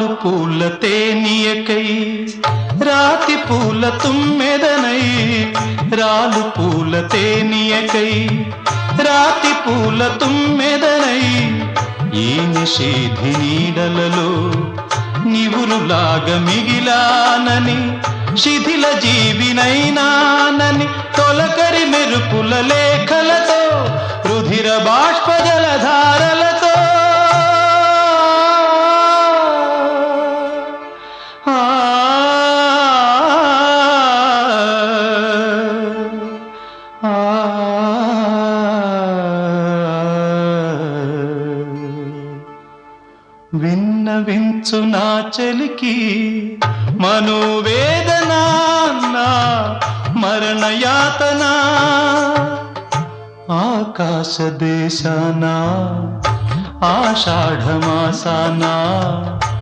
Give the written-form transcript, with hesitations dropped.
రాలు పూల తేనియకై రాతి పూల తుమ్మెదనై రాలు పూల తేనియకై రాతి పూల తుమ్మెదనై ఈ నిషేధి నీడలలో నివురులాగా మిగిలానని శిథిల జీవినైనానని తొలకరి మెరుపుల లేఖలతో రుధిర బాష్ప జలధారలతో విన్నవించు నా చలికి మనోవేదన నా మరణయాతన ఆకాశ దేశాన ఆషాఢమాసాన